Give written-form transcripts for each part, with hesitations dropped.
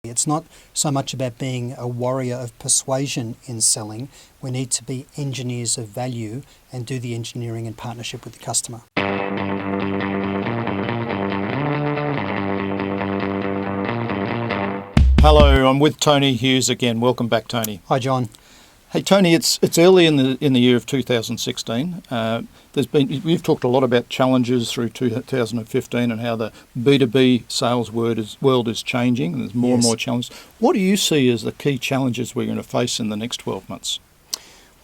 It's not so much about being a warrior of persuasion in selling. We need to be engineers of value and do the engineering in partnership with the customer. Hello, I'm with Tony Hughes again. Welcome back, Tony. Hi, John. Hey, Tony, it's early in the year of 2016. We've talked a lot about challenges through 2015 and how the B2B sales world is changing, and there's more and more challenges. What do you see as the key challenges we're going to face in the next 12 months?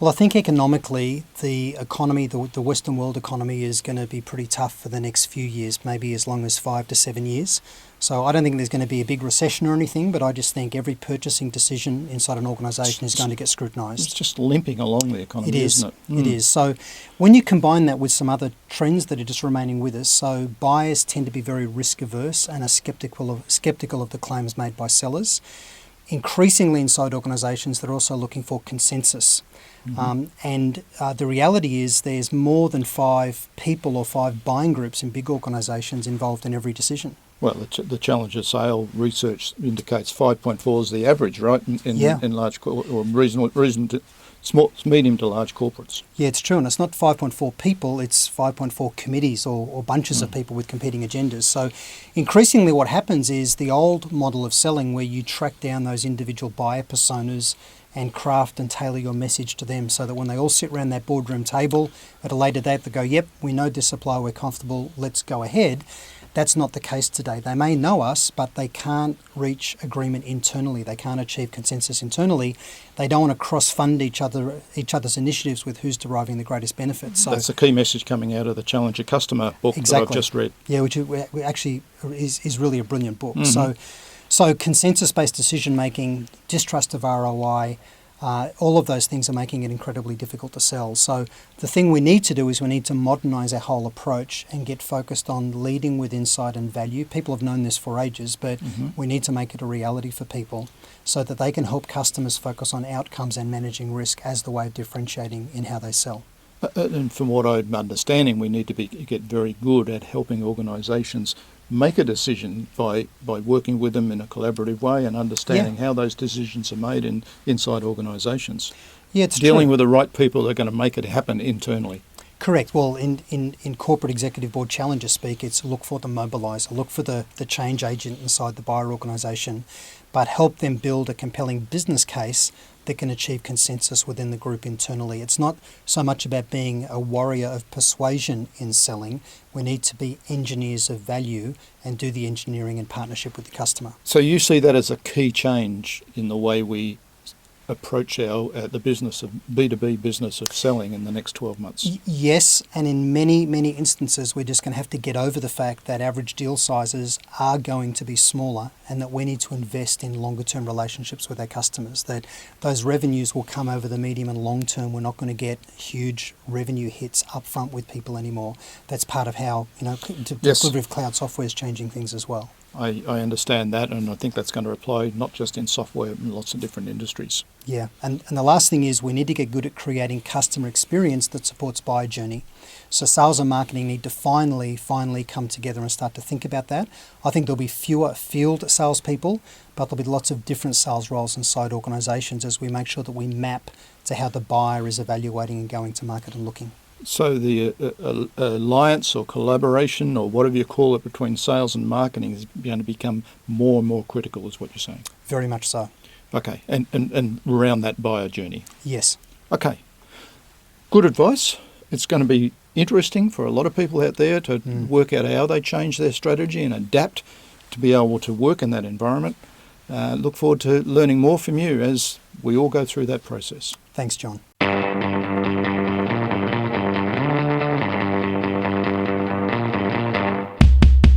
Well, I think economically, the economy, the Western world economy, is going to be pretty tough for the next few years, maybe as long as 5 to 7 years. So I don't think there's going to be a big recession or anything, but I just think every purchasing decision inside an organisation is going to get scrutinised. It's just limping along the economy, isn't it? It is. So when you combine that with some other trends that are just remaining with us, so buyers tend to be very risk averse and are sceptical of the claims made by sellers. Increasingly inside organisations, they're also looking for consensus. The reality is there's more than 5 people or 5 buying groups in big organisations involved in every decision. Well, the Challenger sale research indicates 5.4 is the average, right? In large or medium to large corporates. Yeah, it's true, and it's not 5.4 people; it's 5.4 committees or bunches of people with competing agendas. So, increasingly, what happens is the old model of selling, where you track down those individual buyer personas and craft and tailor your message to them, so that when they all sit around that boardroom table at a later date, they go, "Yep, we know this supplier, we're comfortable, let's go ahead." That's not the case today. They may know us, but they can't reach agreement internally. They can't achieve consensus internally. They don't want to cross-fund each other's initiatives with who's deriving the greatest benefits. So that's the key message coming out of the Challenger Customer book that I've just read. Yeah, which actually is really a brilliant book. So consensus-based decision-making, distrust of ROI, all of those things are making it incredibly difficult to sell. So the thing we need to do is we need to modernise our whole approach and get focused on leading with insight and value. People have known this for ages, but we need to make it a reality for people so that they can help customers focus on outcomes and managing risk as the way of differentiating in how they sell. And from what I'm understanding, we need to get very good at helping organisations make a decision by working with them in a collaborative way and understanding how those decisions are made inside organisations. Yeah, it's dealing with the right people that are going to make it happen internally. Correct. Well, in corporate executive board challenger speak, it's look for the mobiliser, look for the change agent inside the buyer organisation, but help them build a compelling business case that can achieve consensus within the group internally. It's not so much about being a warrior of persuasion in selling. We need to be engineers of value and do the engineering in partnership with the customer. So you see that as a key change in the way we approach the business of B2B business of selling in the next 12 months? Yes, and in many instances we're just going to have to get over the fact that average deal sizes are going to be smaller and that we need to invest in longer term relationships with our customers, that those revenues will come over the medium and long term. We're not going to get huge revenue hits up front with people anymore. That's part of how delivery of cloud software is changing things as well. I understand that, and I think that's going to apply not just in software, but in lots of different industries. Yeah, and the last thing is we need to get good at creating customer experience that supports buyer journey. So sales and marketing need to finally come together and start to think about that. I think there'll be fewer field salespeople, but there'll be lots of different sales roles inside organisations as we make sure that we map to how the buyer is evaluating and going to market and looking. So the alliance or collaboration or whatever you call it between sales and marketing is going to become more and more critical, is what you're saying? Very much so. Okay, and around that buyer journey? Yes. Okay, good advice. It's going to be interesting for a lot of people out there to work out how they change their strategy and adapt to be able to work in that environment. Look forward to learning more from you as we all go through that process. Thanks, John.